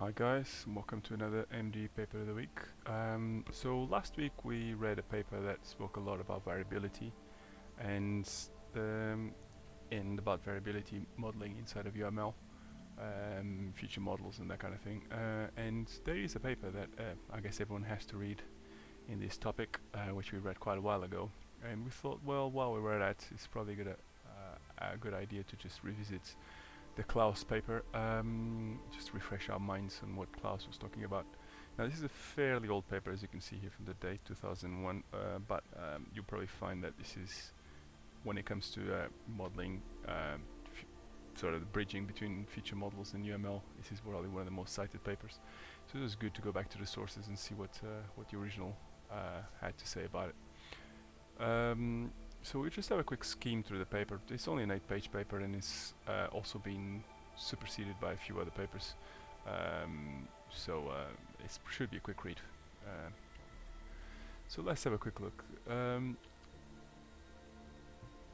Hi guys, welcome to another MDE paper of the week. So last week we read a paper that spoke a lot about variability and about variability modeling inside of UML, future models and that kind of thing. And there is a paper that I guess everyone has to read in this topic, which we read quite a while ago. And we thought, well, while we were at it, it's probably a good idea to just revisit the Klaus paper, just refresh our minds on what Klaus was talking about. Now this is a fairly old paper, as you can see here from the date 2001, but you'll probably find that this is, when it comes to modeling, sort of the bridging between feature models and UML, this is probably one of the most cited papers. So it was good to go back to the sources and see what the original had to say about it. So we just have a quick scheme through the paper. It's only an 8-page paper and it's also been superseded by a few other papers. It should be a quick read. So let's have a quick look.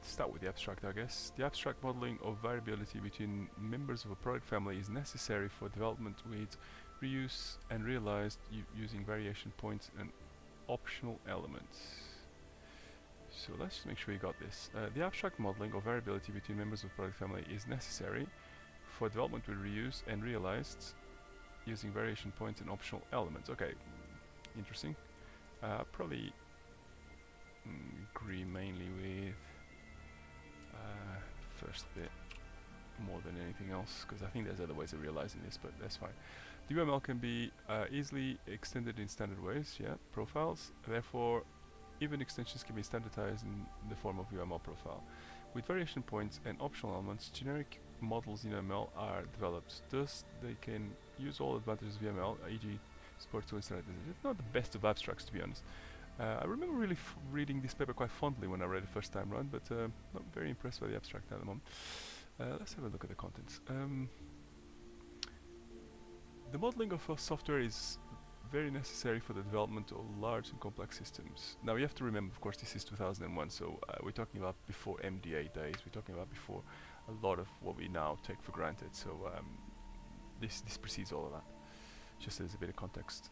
Start with the abstract, I guess. The abstract modeling of variability between members of a product family is necessary for development with reuse and realized using variation points and optional elements. So let's just make sure we got this. The abstract modeling of variability between members of product family is necessary for development with reuse and realized using variation points and optional elements. Okay, interesting. Probably agree mainly with first bit more than anything else, because I think there's other ways of realizing this, but that's fine. The UML can be easily extended in standard ways, profiles. Therefore, even extensions can be standardized in the form of UML profile. With variation points and optional elements, generic models in UML are developed. Thus, they can use all advantages of UML, e.g. support to standardization. It's not the best of abstracts, to be honest. I remember really reading this paper quite fondly when I read it first time around, but not very impressed by the abstract at the moment. Let's have a look at the contents. The modeling of software is very necessary for the development of large and complex systems. Now you have to remember, of course, this is 2001, so we're talking about before MDA days, we're talking about before a lot of what we now take for granted, so this precedes all of that, just as a bit of context.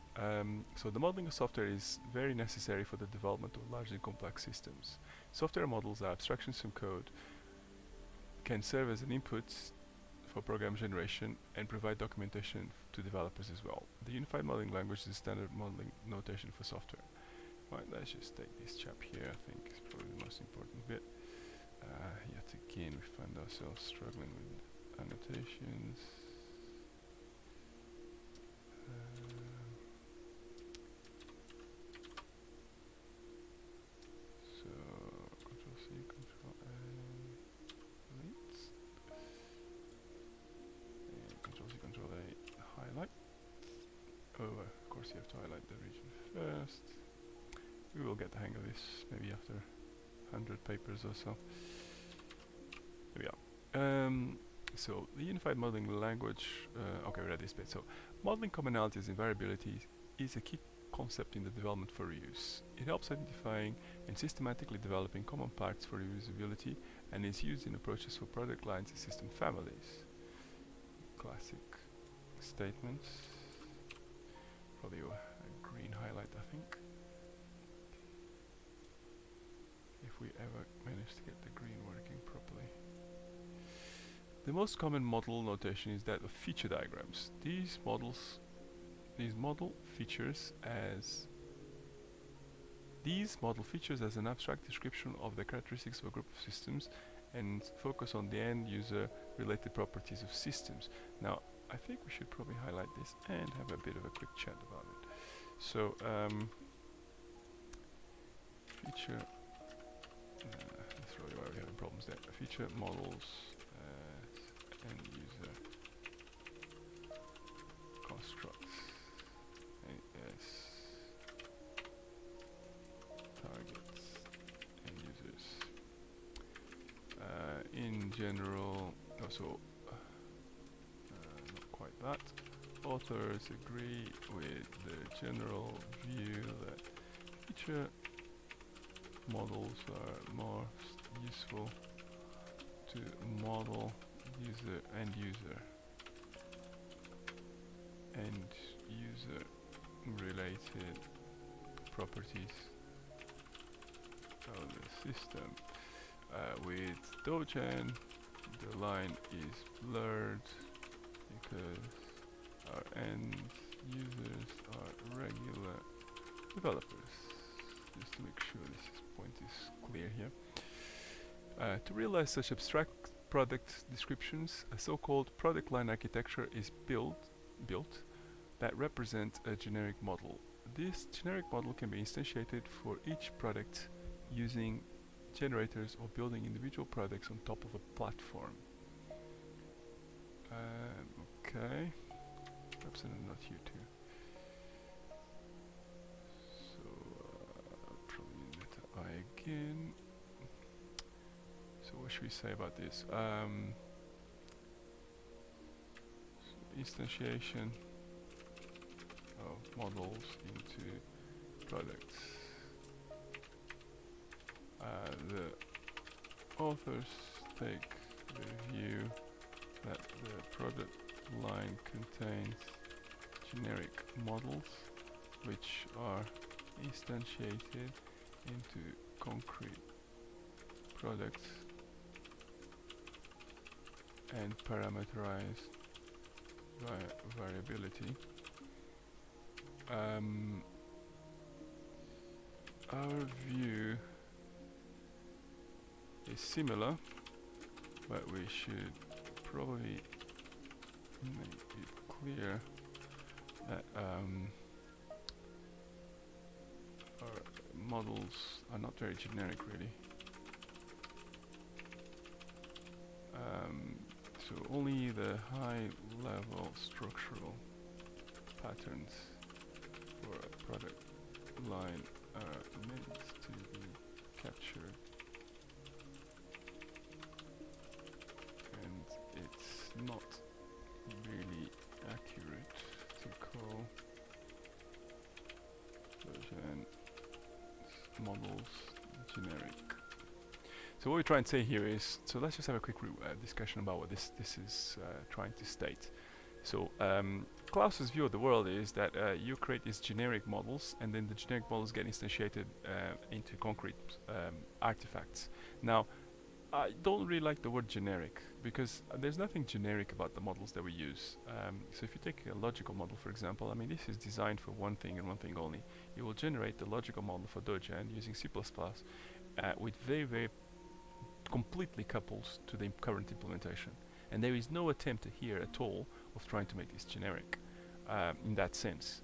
So the modeling of software is very necessary for the development of large and complex systems. Software models are abstractions from code, can serve as an input for program generation and provide documentation to developers as well. The unified modeling language is a standard modeling notation for software. Right, let's just take this chap here, I think is probably the most important bit. Yet again we find ourselves struggling with annotations. So Control C, Control A, delete. And Control C, Control A, highlight. Oh, of course you have to highlight the region first. We will get the hang of this maybe after 100 papers or so. There we are. So the unified modeling language, okay, we read this bit. So modeling commonalities and variability is a key concept in the development for reuse. It helps identifying and systematically developing common parts for reusability and is used in approaches for product lines and system families. Classic statements. Probably a green highlight, I think. If we ever manage to get the green working properly. The most common model notation is that of feature diagrams. These model features as an abstract description of the characteristics of a group of systems and focus on the end user related properties of systems. Now, I think we should probably highlight this and have a bit of a quick chat about it. So, feature, that's really why we're having problems there. Feature models end user constructs as targets end users. In general, also not quite that. Authors agree with the general view that feature models are more useful to model end user related properties of the system. With Dogen, the line is blurred because our end users are regular developers. Just to make sure this point is clear here. To realize such abstract product descriptions, a so-called product line architecture is built that represents a generic model. This generic model can be instantiated for each product using generators or building individual products on top of a platform. Okay, perhaps I'm not here too. So probably meta I again. So what should we say about this? So instantiation of models into products. The authors take the view that the product line contains generic models which are instantiated into concrete products and parameterized by variability. Our view is similar, but we should probably make it clear that our models are not very generic really. So only the high level structural patterns for a product line are meant to be captured, and it's not really accurate to call Dogen models generic. So what we try and say here is, so let's just have a quick discussion about what this is trying to state. So Klaus's view of the world is that you create these generic models, and then the generic models get instantiated into concrete artifacts. Now, I don't really like the word generic, because there's nothing generic about the models that we use. So if you take a logical model, for example, I mean, this is designed for one thing and one thing only. You will generate the logical model for Dogen using C++ with very completely couples to the current implementation. And there is no attempt here at all of trying to make this generic in that sense.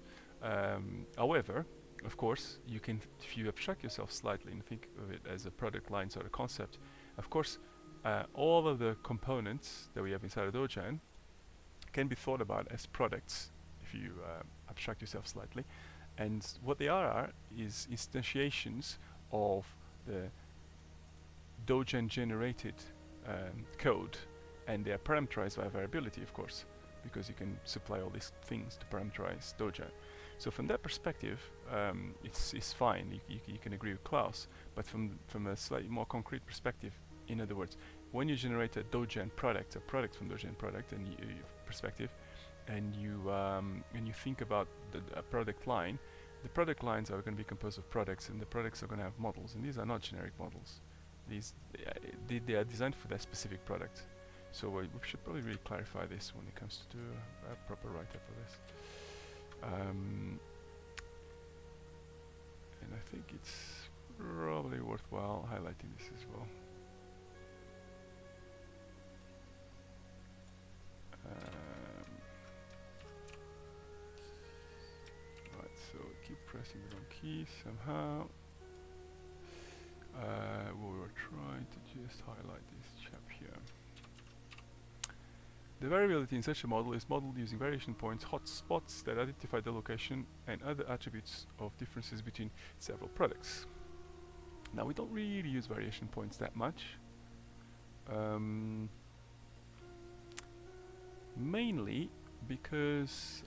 However, of course, you can, if you abstract yourself slightly and think of it as a product line sort of concept, of course, all of the components that we have inside of Dogen can be thought about as products if you abstract yourself slightly. And what they are is instantiations of the Dogen generated code, and they are parameterized by variability, of course, because you can supply all these things to parameterize Dogen. So from that perspective, it's fine. You can agree with Klaus, but from a slightly more concrete perspective, in other words, when you generate a Dogen product, a product from Dogen product, and perspective, and you think about a product line, the product lines are going to be composed of products, and the products are going to have models, and these are not generic models. They are designed for that specific product. So we should probably really clarify this when it comes to do a proper write-up of this. And I think it's probably worthwhile highlighting this as well. Right, so keep pressing the wrong key somehow. We were trying to just highlight this chap here. The variability in such a model is modeled using variation points, hotspots that identify the location and other attributes of differences between several products. Now, we don't really use variation points that much. Mainly because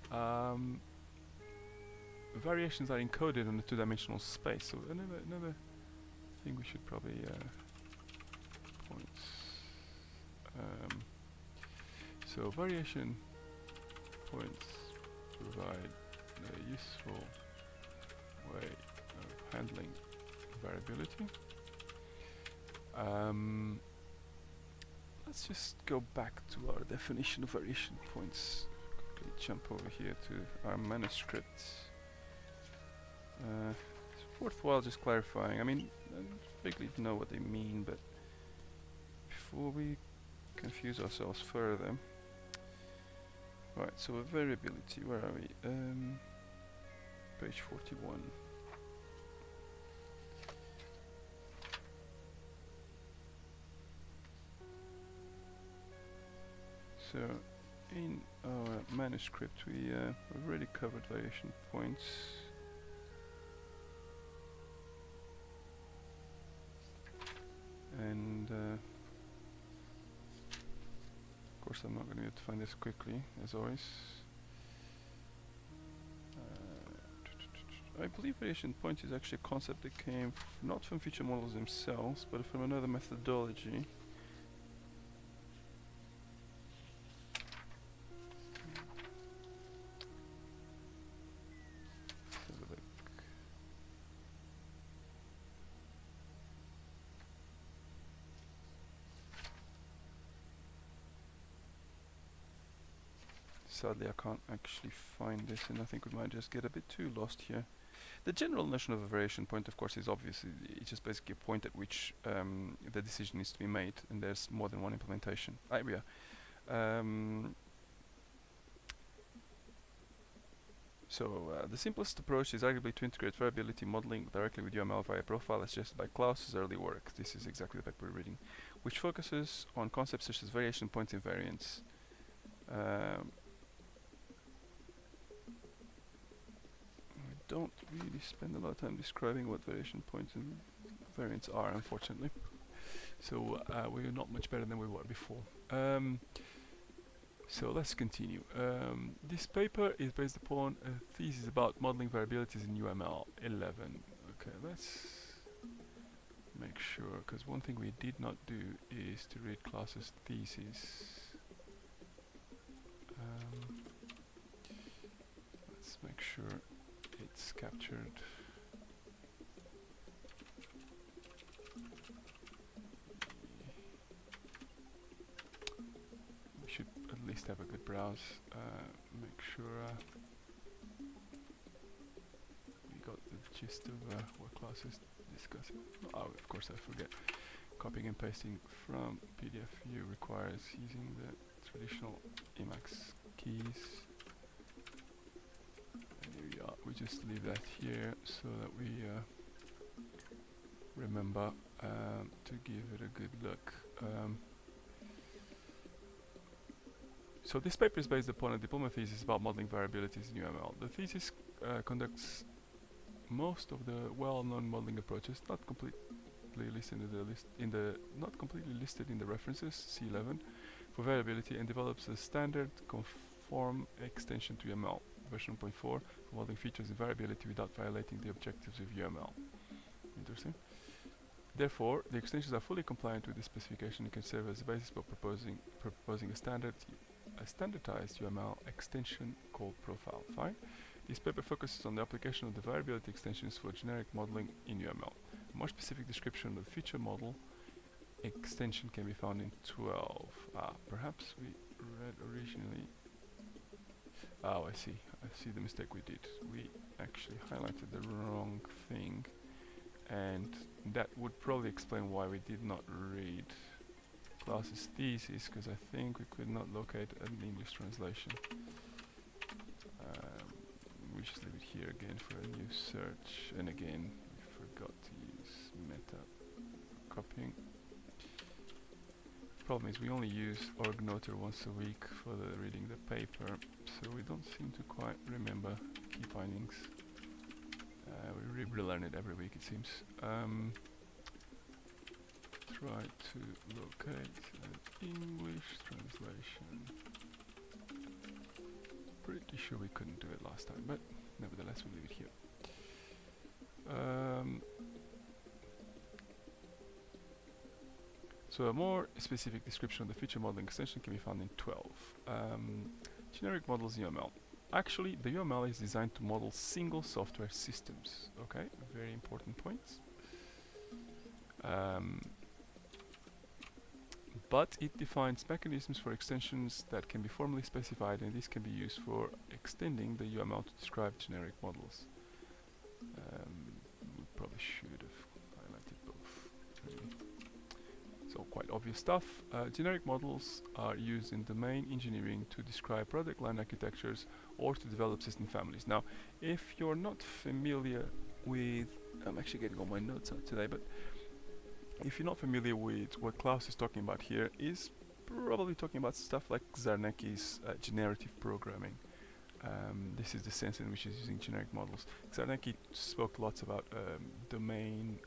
variations are encoded on a two-dimensional space. So another thing we should probably points. So variation points provide a useful way of handling variability. Let's just go back to our definition of variation points. Quickly jump over here to our manuscript. It's worthwhile just clarifying. I mean, I vaguely know what they mean, but before we confuse ourselves further. Right, so a variability, where are we? Page 41. So, in our manuscript we already covered variation points. And of course I'm not going to be able to find this quickly, as always. I believe variation points is actually a concept that came not from feature models themselves, but from another methodology. Sadly, I can't actually find this, and I think we might just get a bit too lost here. The general notion of a variation point, of course, is obviously it's just basically a point at which the decision needs to be made, and there's more than one implementation. The simplest approach is arguably to integrate variability modeling directly with UML via profile, as suggested by Klaus's early work. This is exactly the paper we're reading, which focuses on concepts such as variation points and variance. Don't really spend a lot of time describing what variation points and variants are, unfortunately. So we're not much better than we were before. So let's continue. This paper is based upon a thesis about modeling variabilities in UML 11. Okay, let's make sure, because one thing we did not do is to read Klaus's thesis. Let's make sure it's captured. We should at least have a good browse. Make sure we got the gist of what Klaus is discussing. Oh, of course I forget. Copying and pasting from PDF view requires using the traditional Emacs keys. We just leave that here so that we remember to give it a good look. So this paper is based upon a diploma thesis about modeling variabilities in UML. The thesis conducts most of the well-known modeling approaches, not completely listed in the references C11 for variability, and develops a standard conform extension to UML version 1.4 for modeling features and variability without violating the objectives of UML. Interesting. Therefore, the extensions are fully compliant with the specification and can serve as a basis for proposing a standardized UML extension called profile. Fine. This paper focuses on the application of the variability extensions for generic modeling in UML. A more specific description of the feature model extension can be found in 12. Perhaps we read originally. Oh, I see the mistake we did. We actually highlighted the wrong thing, and that would probably explain why we did not read Klaus's thesis, because I think we could not locate an English translation. We just leave it here again for a new search, and again we forgot to use meta for copying. Problem is we only use orgnoter once a week for the reading the paper, so we don't seem to quite remember key findings. We relearn it every week, it seems. Try to locate an English translation. Pretty sure we couldn't do it last time, but nevertheless we'll leave it here. So a more specific description of the feature modeling extension can be found in 12. Generic models in UML. Actually, the UML is designed to model single software systems. Okay, very important points. But it defines mechanisms for extensions that can be formally specified, and this can be used for extending the UML to describe generic models. We probably should have highlighted both. Really. So quite obvious stuff. Generic models are used in domain engineering to describe product line architectures or to develop system families. Now, if you're not familiar with, I'm actually getting all my notes out today, but if you're not familiar with what Klaus is talking about here, is probably talking about stuff like Zarnecki's generative programming. This is the sense in which he's using generic models. Zarnecki spoke lots about domain,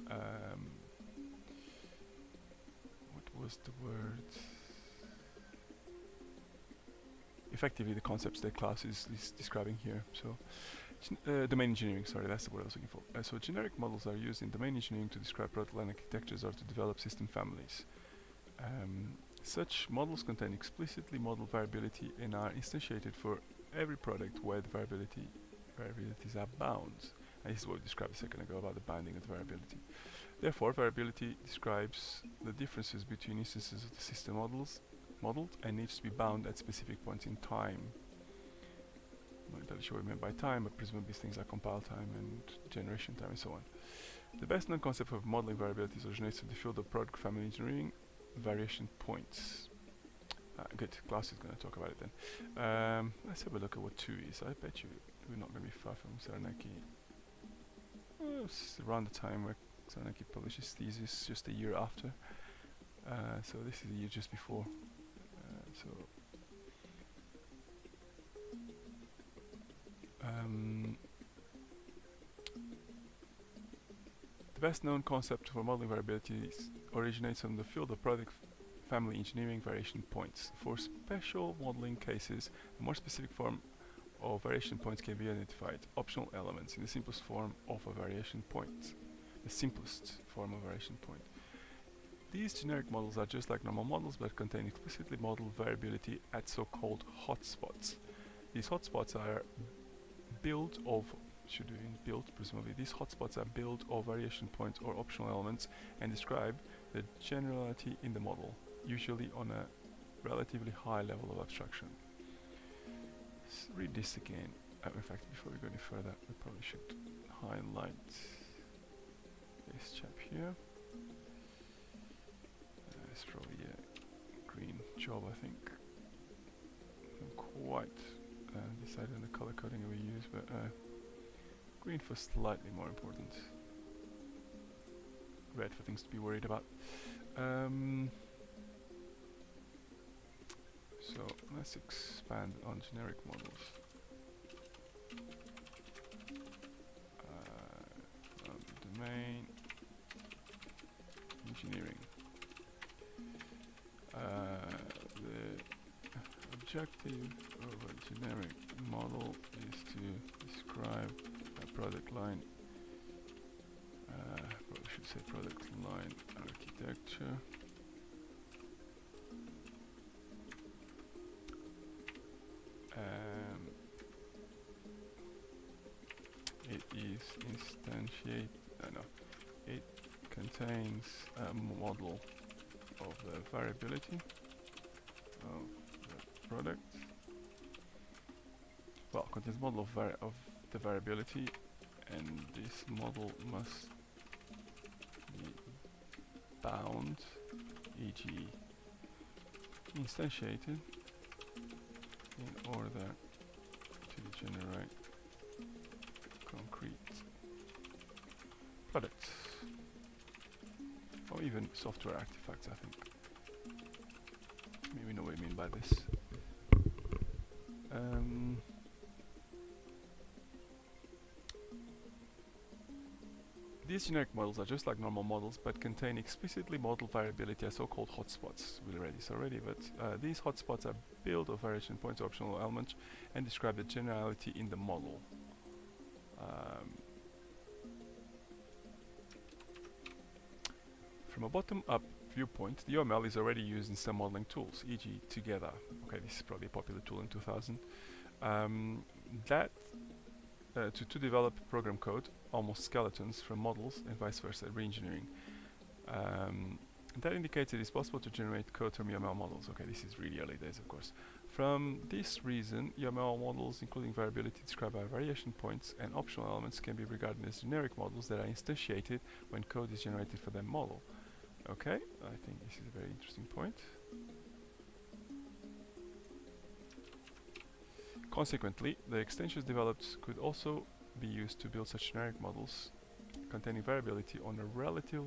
what was the word? Effectively the concepts that Klaus is describing here. So domain engineering, sorry, that's the word I was looking for. So generic models are used in domain engineering to describe product line architectures or to develop system families. Such models contain explicitly modeled variability and are instantiated for every product where the variabilities are bound. And this is what we described a second ago about the bounding of the variability. Therefore, variability describes the differences between instances of the system modeled and needs to be bound at specific points in time. I'm not entirely sure what I meant by time, but presumably things like compile time and generation time and so on. The best known concept of modeling variabilities originates from the field of product family engineering, variation points. Good, Klaus is going to talk about it then. Let's have a look at what 2 is. I bet you we're not going to be far from Zarnecki. It's around the time where Zarnecki published his thesis, just a year after. So this is the year just before. The best known concept for modeling variabilities originates from the field of product family engineering, variation points. For special modeling cases, a more specific form of variation points can be identified. Optional elements in the simplest form of a variation point. The simplest form of variation point. These generic models are just like normal models but contain explicitly modeled variability at so-called hotspots. These hotspots are presumably these hotspots are built of variation points or optional elements and describe the generality in the model, usually on a relatively high level of abstraction. Let's read this again. In fact, before we go any further, we probably should highlight this chap here. It's probably a green job, I think. I'm quite decided on the color coding we use, but green for slightly more important. Red for things to be worried about. So let's expand on generic models. Domain engineering. The objective of a generic model is to describe a product line. Probably should say product line architecture. It is instantiate. It contains a model of the variability of the product. Well, contains a model of the variability, and this model must be bound, e.g. instantiated, in order to generate concrete products, or even software artifacts, I think. Maybe know what I mean by this. These generic models are just like normal models, but contain explicitly modeled variability as so-called hotspots. We read this already, but these hotspots are built of variation points, optional elements, and describe the generality in the model. From a bottom-up viewpoint, the UML is already used in some modeling tools, e.g. Together. Okay, this is probably a popular tool in 2000. um, that to develop program code, almost skeletons from models and vice versa, re-engineering. That indicates it is possible to generate code from UML models. Okay, this is really early days, of course. From this reason, UML models, including variability described by variation points and optional elements, can be regarded as generic models that are instantiated when code is generated for that model. Okay, I think this is a very interesting point. Consequently, the extensions developed could also be used to build such generic models containing variability on a relative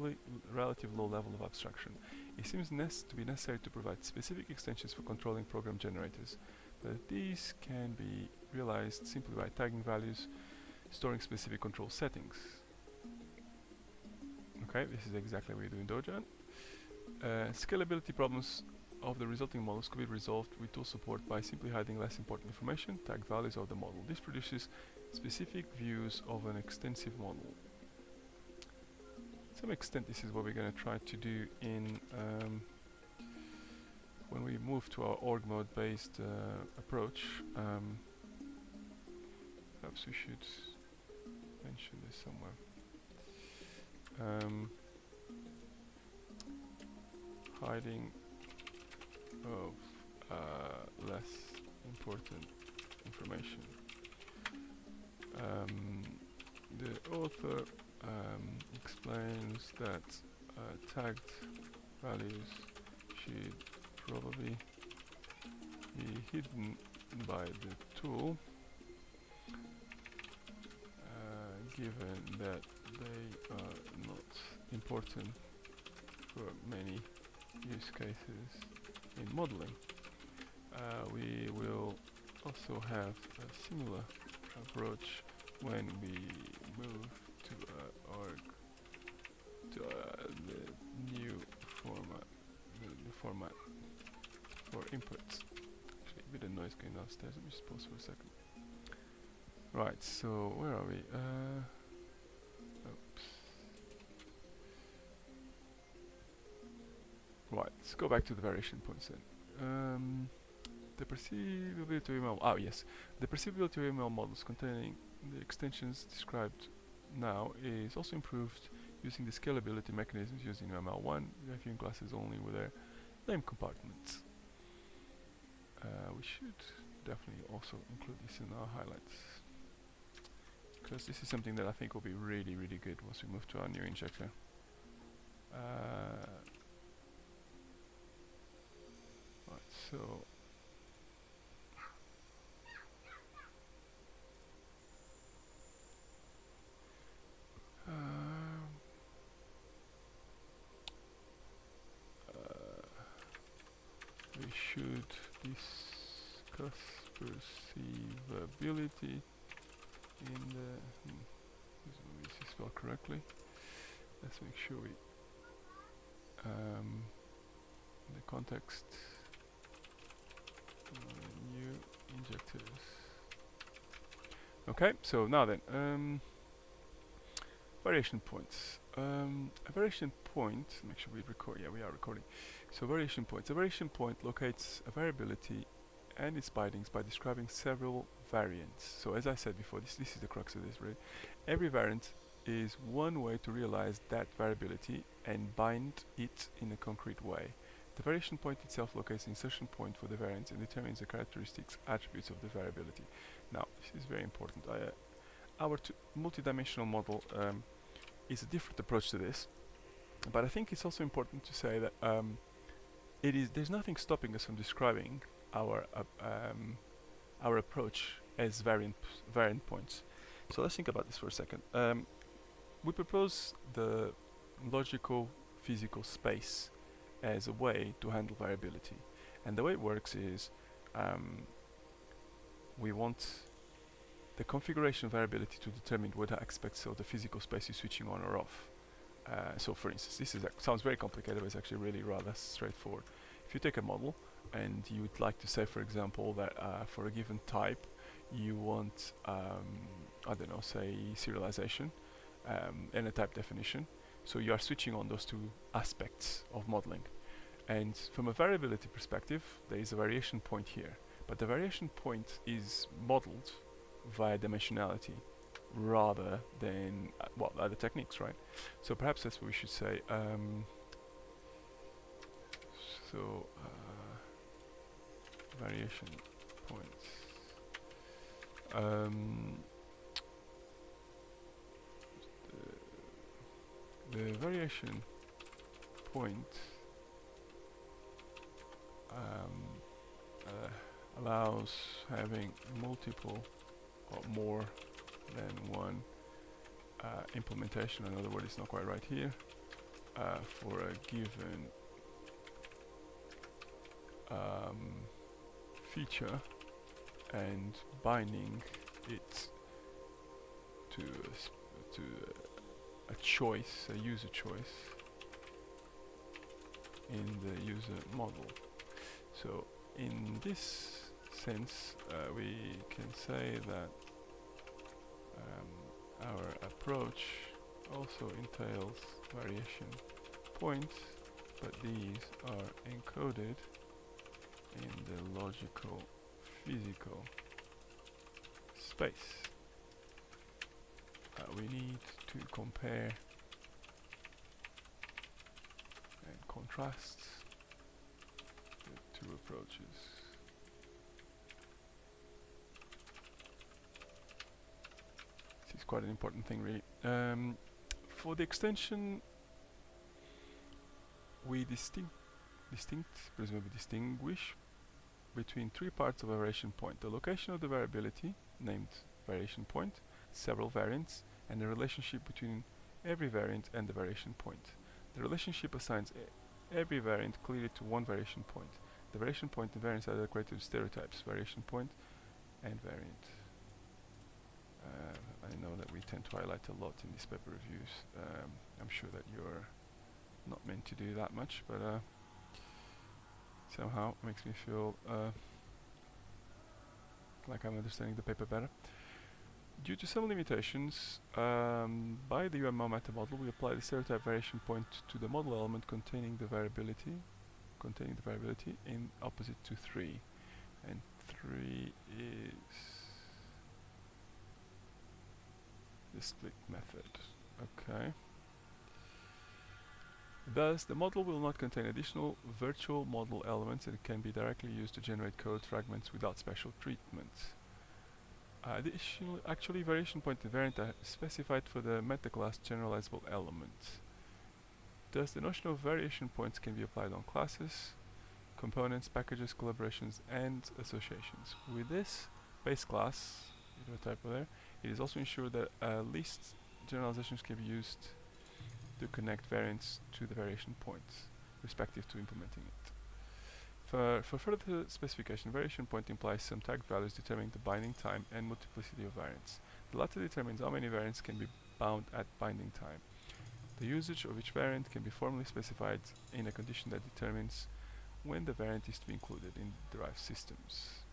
low level of abstraction. It seems to be necessary to provide specific extensions for controlling program generators, but these can be realized simply by tagging values, storing specific control settings. Okay, this is exactly what we do in Dojan. Scalability problems of the resulting models could be resolved with tool support by simply hiding less important information, tagged values of the model. This produces specific views of an extensive model. To some extent, this is what we're going to try to do in when we move to our org mode based approach. Perhaps we should mention this somewhere. Hiding of less important information. The author explains that tagged values should probably be hidden by the tool, given that they are not important for many use cases in modeling. We will also have a similar approach when we move to the new format, the format for inputs. Actually, a bit of noise going downstairs. Let me just pause for a second. Right. So where are we? Oops. Right. Let's go back to the variation points then. The perceivability of UML. Oh yes, the perceivability of UML models containing the extensions described now is also improved using the scalability mechanisms using UML1, viewing classes only with their name compartments. We should definitely also include this in our highlights, because this is something that I think will be really, really good once we move to our new injector. Right, so we should discuss perceivability in the this is spelled correctly. Let's make sure we in the context new injectors. Okay, so now then variation points. A variation point, make sure we record, yeah, we are recording. So variation points. A variation point locates a variability and its bindings by describing several variants. So as I said before, this is the crux of this, really. Every variant is one way to realize that variability and bind it in a concrete way. The variation point itself locates the insertion point for the variance and determines the characteristics, attributes of the variability. Now, this is very important. Our multidimensional model is a different approach to this, but I think it's also important to say that there's nothing stopping us from describing our approach as variant points. So let's think about this for a second. We propose the logical physical space as a way to handle variability, and the way it works is we want the configuration variability to determine what aspects of the physical space is switching on or off. So for instance, this sounds very complicated, but it's actually really rather straightforward. If you take a model and you would like to say, for example, that for a given type you want, I don't know, say serialization and a type definition, so you are switching on those two aspects of modeling. And from a variability perspective, there is a variation point here. but the variation point is modeled via dimensionality rather than well, other techniques, right? So perhaps that's what we should say. So variation points. The variation point allows having multiple or more than one implementation. Another word is not quite right here, for a given feature, and binding it to a choice, a user choice in the user model. So in this sense, we can say that our approach also entails variation points, but these are encoded in the logical physical space. We need to compare and contrast the two approaches. This is quite an important thing, really. For the extension, we presumably distinguish between three parts of a variation point: the location of the variability, named variation point, several variants, and the relationship between every variant and the variation point. The relationship assigns every variant clearly to one variation point. The variation point and variants are decorated with stereotypes: variation point and variant. I know that we tend to highlight a lot in these paper reviews. I'm sure that you're not meant to do that much, but somehow makes me feel like I'm understanding the paper better. Due to some limitations, by the UML meta model, we apply the stereotype variation point to the model element containing the variability in opposite to 3, and 3 is the split method. Okay. Thus, the model will not contain additional virtual model elements and can be directly used to generate code fragments without special treatment. Actually, variation point and variant are specified for the meta-class generalizable element. Thus, the notion of variation points can be applied on classes, components, packages, collaborations, and associations. With this base class, you do a typo there, it is also ensured that list generalizations can be used to connect variants to the variation points, respective to implementing it. For further specification, variation point implies some tagged values determining the binding time and multiplicity of variants. The latter determines how many variants can be bound at binding time. The usage of each variant can be formally specified in a condition that determines when the variant is to be included in derived systems.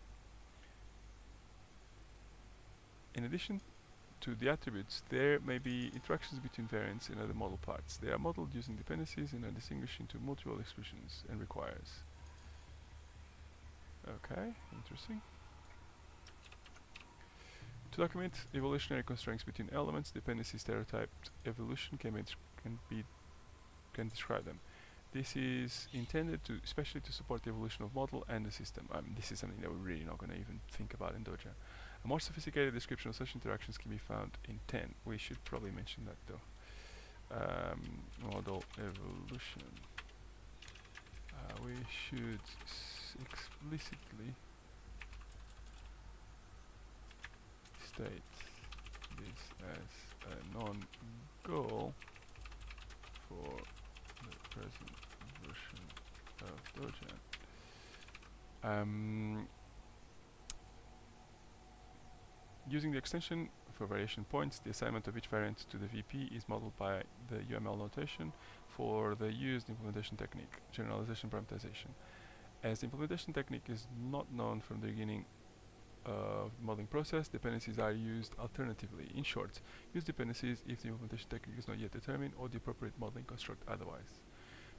In addition to the attributes, there may be interactions between variants in other model parts. They are modeled using dependencies and are distinguished into multiple expressions and requires. Okay, interesting. To document evolutionary constraints between elements, dependency stereotyped evolution can describe them. This is intended to especially to support the evolution of model and the system. This is something that we're really not going to even think about in Doja. A more sophisticated description of such interactions can be found in 10. We should probably mention that though. Model evolution. We should explicitly state this as a non-goal for the present version of Doja. Using the extension for variation points, the assignment of each variant to the VP is modeled by the UML notation for the used implementation technique, generalization parameterization. As the implementation technique is not known from the beginning of the modeling process, dependencies are used alternatively. In short, use dependencies if the implementation technique is not yet determined or the appropriate modeling construct otherwise.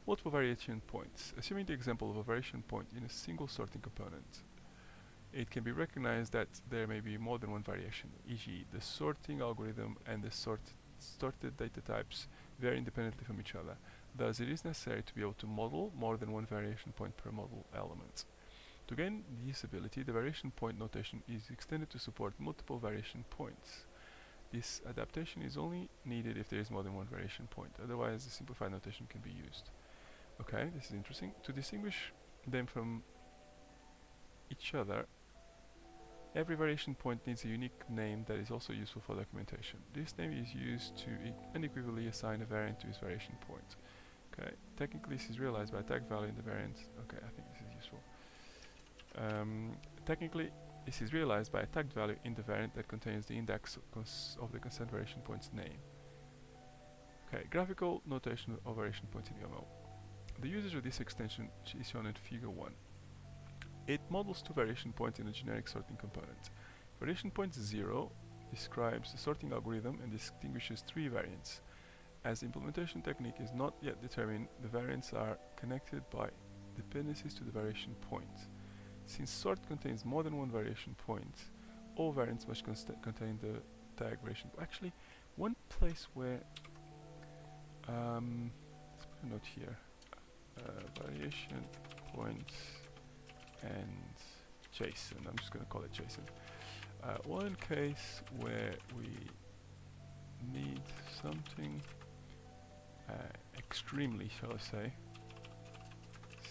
Multiple variation points. Assuming the example of a variation point in a single sorting component, it can be recognized that there may be more than one variation, e.g. the sorting algorithm and the sorted data types vary independently from each other. Thus, it is necessary to be able to model more than one variation point per model element. To gain this ability, the variation point notation is extended to support multiple variation points. This adaptation is only needed if there is more than one variation point, otherwise the simplified notation can be used. Okay, this is interesting. To distinguish them from each other, every variation point needs a unique name that is also useful for documentation. This name is used to unequivocally assign a variant to its variation point. Okay, technically this is realized by a tag value in the variant. Okay, I think this is useful. Technically, this is realized by a tagged value in the variant that contains the index of the consent variation point's name. Okay, graphical notation of variation points in UML. The usage of this extension is shown in figure 1. It models two variation points in a generic sorting component. Variation point 0 describes the sorting algorithm and distinguishes three variants. As the implementation technique is not yet determined, the variants are connected by dependencies to the variation point. Since sort contains more than one variation point, all variants must contain the tag variation. Actually, one place where let's put a note here: variation point and JSON. I'm just going to call it JSON. One case where we need something extremely, shall I say,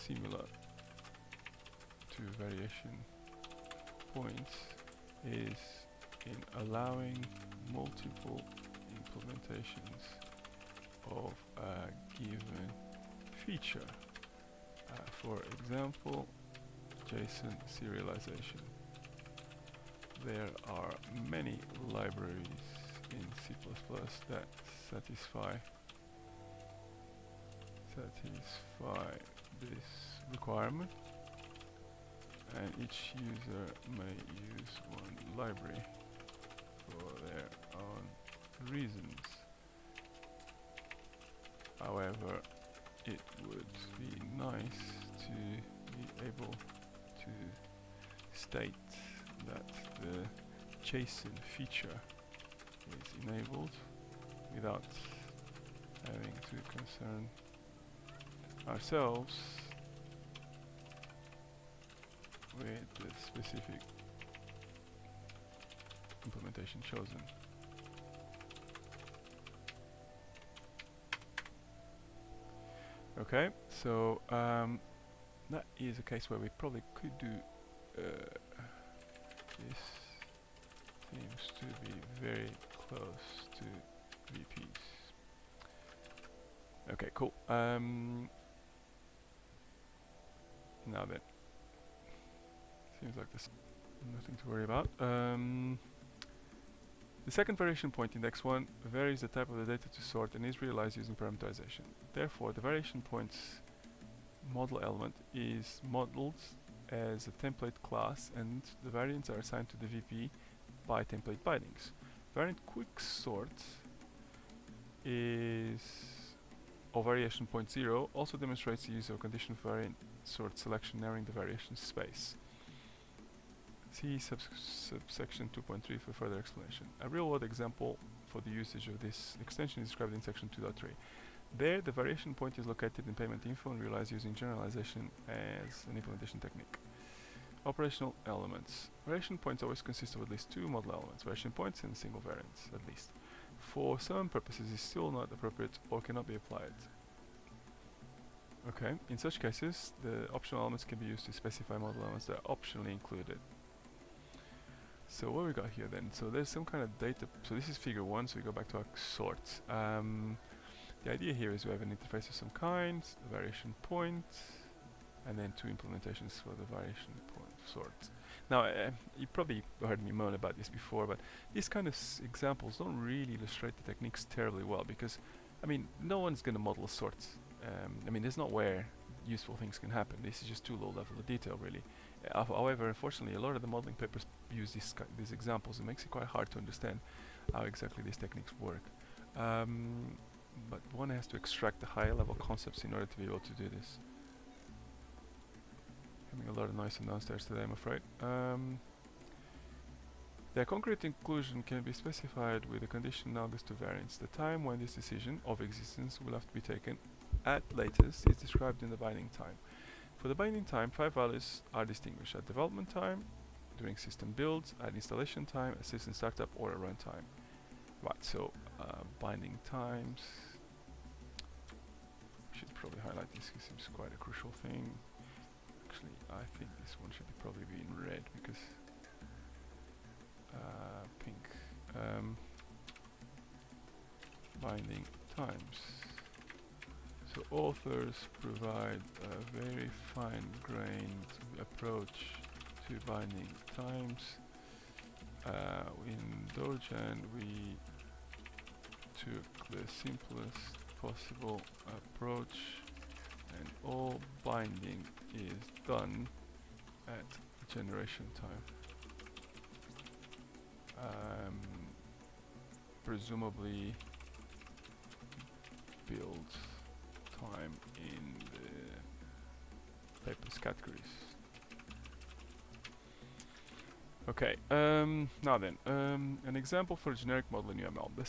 similar to variation points is in allowing multiple implementations of a given feature. For example, JSON serialization. There are many libraries in C++ that satisfy this requirement, and each user may use one library for their own reasons. However, it would be nice to be able to state that the JSON feature is enabled without having to concern ourselves with the specific implementation chosen. Okay, so that is a case where we probably could do this seems to be very close to VPs. Okay, cool. Now then, seems like there's nothing to worry about. The second variation point, index 1, varies the type of the data to sort and is realized using parameterization. Therefore, the variation points model element is modeled as a template class, and the variants are assigned to the VP by template bindings. Variant quick sort is of variation point 0 also demonstrates the use of condition variant sort selection narrowing the variation space. See subsection 2.3 for further explanation. A real-world example for the usage of this extension is described in section 2.3. There, the variation point is located in payment info and realized using generalization as an implementation technique. Operational elements. Variation points always consist of at least two model elements, variation points and single variants, at least. For some purposes, it's still not appropriate or cannot be applied. Okay, in such cases, the optional elements can be used to specify model elements that are optionally included. So what we got here then? So there's some kind of data. So this is figure 1, so we go back to our sorts. The idea here is we have an interface of some kind, the variation point, and then two implementations for the variation point sort. Now, you probably heard me moan about this before, but these kind of examples don't really illustrate the techniques terribly well, because, I mean, no one's going to model a sort. I mean, there's not where useful things can happen. This is just too low level of detail, really. However, unfortunately, a lot of the modeling papers use these examples. It makes it quite hard to understand how exactly these techniques work. But one has to extract the higher level concepts in order to be able to do this. Having a lot of noise downstairs today, I'm afraid. The concrete inclusion can be specified with a condition analogous to variance. The time when this decision of existence will have to be taken at latest is described in the binding time. For the binding time, 5 values are distinguished: at development time, during system builds, at installation time, at system startup, or at runtime. Right, so binding times. Should probably highlight this because it's quite a crucial thing. Actually, I think this one should probably be in red because pink. Binding times. So authors provide a very fine-grained approach to binding times. In Dogen, we took the simplest possible approach, and all binding is done at generation time. Presumably build time in the paper's categories. Okay, now then, an example for a generic model in UML. The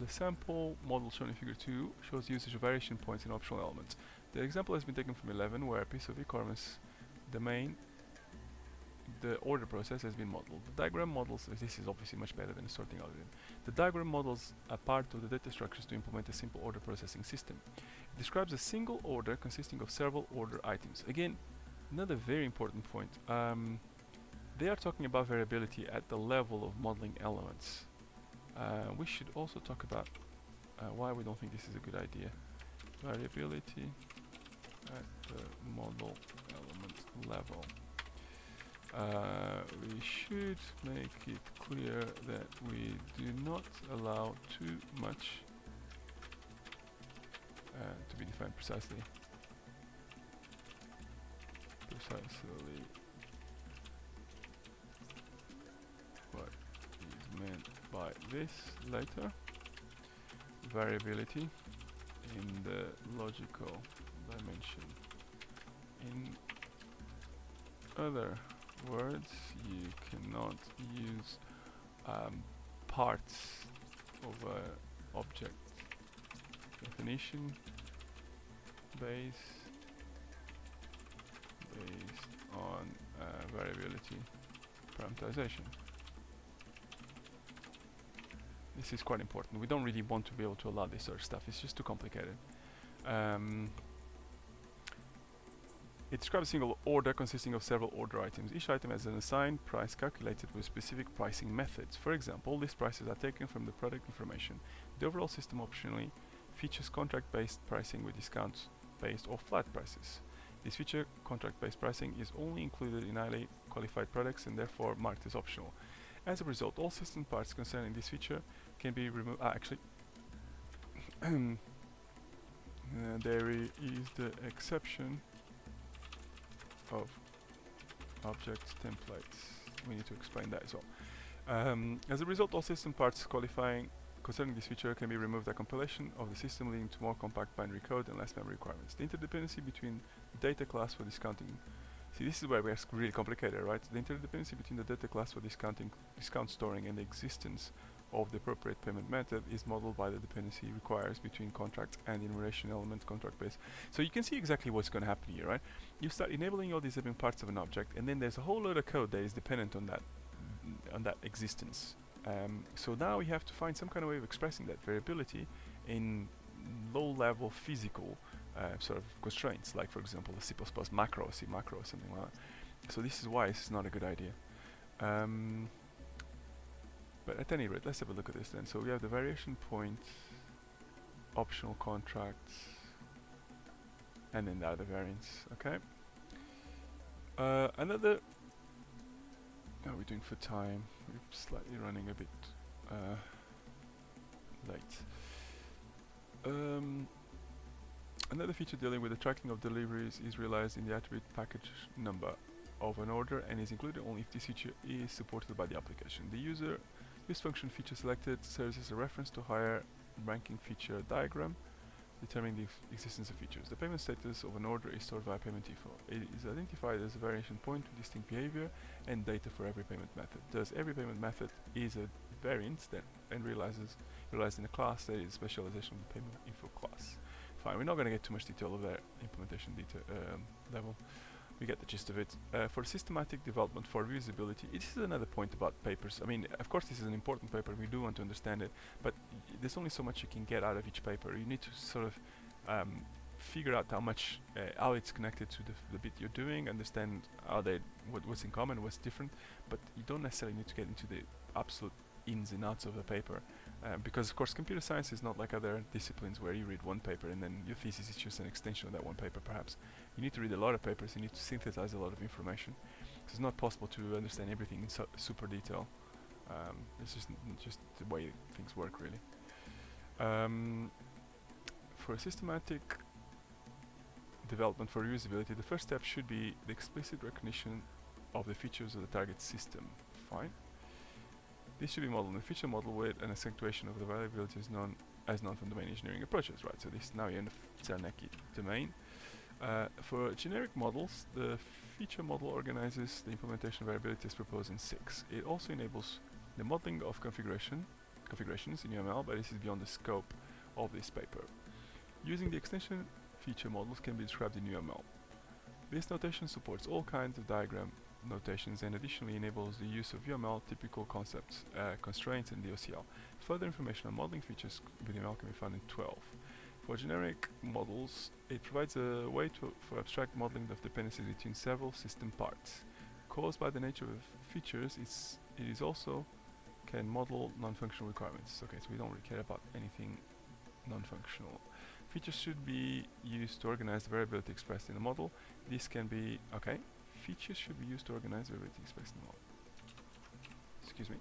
sample model shown in figure 2 shows usage of variation points in optional elements. The example has been taken from 11, where a piece of equilibrious domain, the order process, has been modeled. The diagram models, this is obviously much better than a sorting algorithm. The diagram models a part of the data structures to implement a simple order processing system. It describes a single order consisting of several order items. Again, another very important point. They are talking about variability at the level of modeling elements. We should also talk about why we don't think this is a good idea. Variability at the model element level. We should make it clear that we do not allow too much to be defined precisely. What is meant by this later. Variability in the logical dimension. In other words, you cannot use parts of an object definition based on variability parameterization. This is quite important. We don't really want to be able to allow this sort of stuff. It's just too complicated. It describes a single order consisting of several order items. Each item has an assigned price calculated with specific pricing methods. For example, list prices are taken from the product information. The overall system optionally features contract-based pricing with discounts-based or flat prices. This feature, contract-based pricing, is only included in highly qualified products and therefore marked as optional. As a result, all system parts concerning this feature can be removed. Actually, there is the exception of object templates. We need to explain that as well. As a result, all system parts qualifying concerning this feature can be removed at compilation of the system, leading to more compact binary code and less memory requirements. The interdependency between the data class for discounting. See, this is where we're really complicated, right? The interdependency between the data class for discount storing and the existence of the appropriate payment method is modeled by the dependency requires between contract and enumeration element contract base. So you can see exactly what's going to happen here, right? You start enabling all these different parts of an object, and then there's a whole load of code that is dependent on that existence. So now we have to find some kind of way of expressing that variability in low-level physical sort of constraints, like for example the C++ macro, C macro, or something like that. So this is why this is not a good idea. But at any rate, let's have a look at this then. So we have the variation point, optional contracts, and then the other variance. Okay. Another. How are we doing for time? We're slightly running a bit late. Another feature dealing with the tracking of deliveries is realized in the attribute package number of an order and is included only if this feature is supported by the application. The use function feature selected serves as a reference to higher ranking feature diagram determining the existence of features. The payment status of an order is stored via payment info. It is identified as a variation point with distinct behavior and data for every payment method. Thus, every payment method is a variant that realized in a class that is specialization of the payment info class. Fine, we're not going to get too much detail of that implementation level. We get the gist of it. For systematic development for reusability, this is another point about papers. I mean, of course this is an important paper, we do want to understand it, but there's only so much you can get out of each paper. You need to sort of figure out how it's connected to the bit you're doing, understand what's in common, what's different, but you don't necessarily need to get into the absolute ins and outs of the paper, because of course computer science is not like other disciplines where you read one paper and then your thesis is just an extension of that one paper. Perhaps you need to read a lot of papers, you need to synthesize a lot of information, so it's not possible to understand everything in super detail. It's just the way things work, really. For systematic development for reusability, the first step should be the explicit recognition of the features of the target system. Fine. This should be modeled in a feature model with an accentuation of the variability as known from domain engineering approaches, right? So this now you're in the Czarnecki domain. For generic models, the feature model organizes the implementation of variability as proposed in 6. It also enables the modeling of configurations in UML, but this is beyond the scope of this paper. Using the extension, feature models can be described in UML. This notation supports all kinds of diagram notations and additionally enables the use of UML typical concepts, constraints, and DOCL. Further information on modeling features with UML can be found in 12. For generic models, it provides a way for abstract modeling of dependencies between several system parts. Caused by the nature of features, it is also can model non-functional requirements. Okay, so we don't really care about anything non-functional. Features should be used to organize the variability expressed in the model. This can be, okay, features should be used to organize variability expressed in the model. Excuse me.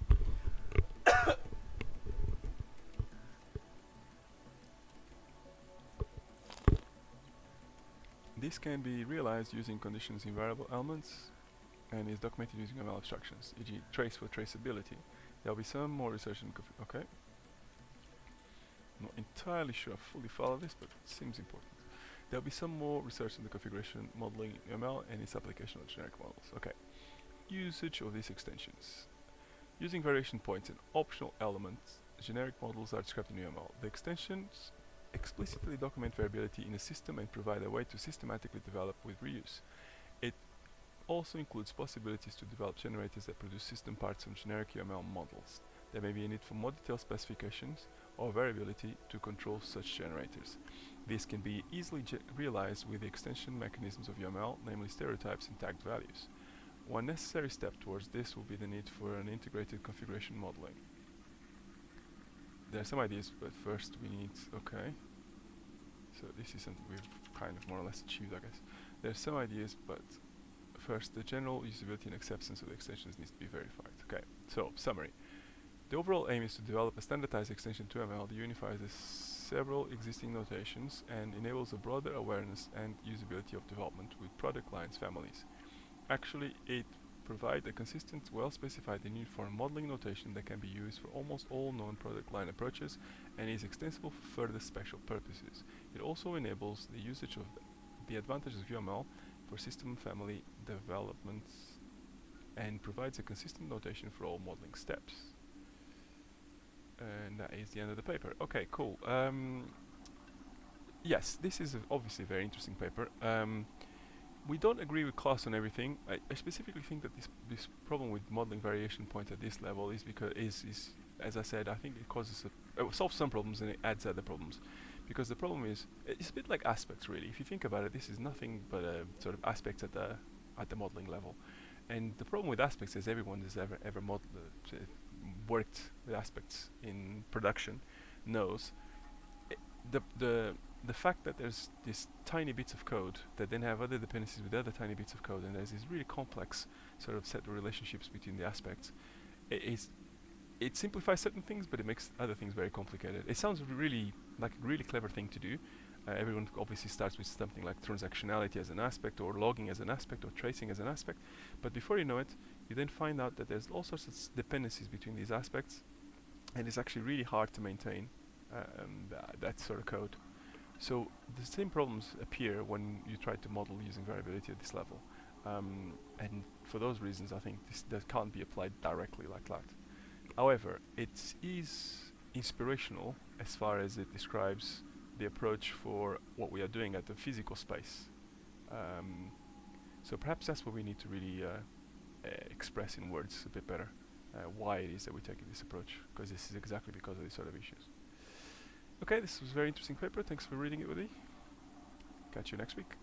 This can be realized using conditions in variable elements and is documented using UML abstractions, e.g. trace for traceability. There will be some more research in okay. Not entirely sure I fully follow this, but it seems important. There will be some more research in the configuration modeling UML and its application on generic models. Okay. Usage of these extensions. Using variation points and optional elements, generic models are described in UML. The extensions explicitly document variability in a system and provide a way to systematically develop with reuse. It also includes possibilities to develop generators that produce system parts from generic UML models. There may be a need for more detailed specifications or variability to control such generators. This can be easily realized with the extension mechanisms of UML, namely stereotypes and tagged values. One necessary step towards this will be the need for an integrated configuration modeling. There are some ideas, but first we need, okay. So this is something we've kind of more or less achieved, I guess. There are some ideas, but first the general usability and acceptance of the extensions needs to be verified. Okay, so summary. The overall aim is to develop a standardized extension to UML that unifies the several existing notations and enables a broader awareness and usability of development with product lines families. Actually, it provides a consistent, well-specified and uniform modeling notation that can be used for almost all known product line approaches and is extensible for further special purposes. It also enables the usage of the advantages of UML for system family developments and provides a consistent notation for all modeling steps. And that is the end of the paper. Okay, cool. Yes, this is obviously a very interesting paper. We don't agree with Klaus on everything. I specifically think that this problem with modeling variation points at this level is because as I said, I think it causes it solves some problems and it adds other problems. Because the problem is, it's a bit like aspects really. If you think about it, this is nothing but sort of aspects at the modeling level. And the problem with aspects is everyone has ever worked with aspects in production knows the fact that there's these tiny bits of code that then have other dependencies with other tiny bits of code, and there's this really complex sort of set of relationships between the aspects. It simplifies certain things, but it makes other things very complicated. It sounds really like a really clever thing to do. Everyone obviously starts with something like transactionality as an aspect, or logging as an aspect, or tracing as an aspect. But before you know it, you then find out that there's all sorts of dependencies between these aspects, and it's actually really hard to maintain that sort of code. So the same problems appear when you try to model using variability at this level. And for those reasons, I think that can't be applied directly like that. However, it is inspirational as far as it describes the approach for what we are doing at the physical space. So perhaps that's what we need to really express in words a bit better, why it is that we're taking this approach, because this is exactly because of these sort of issues. Okay, this was a very interesting paper. Thanks for reading it with me. Catch you next week.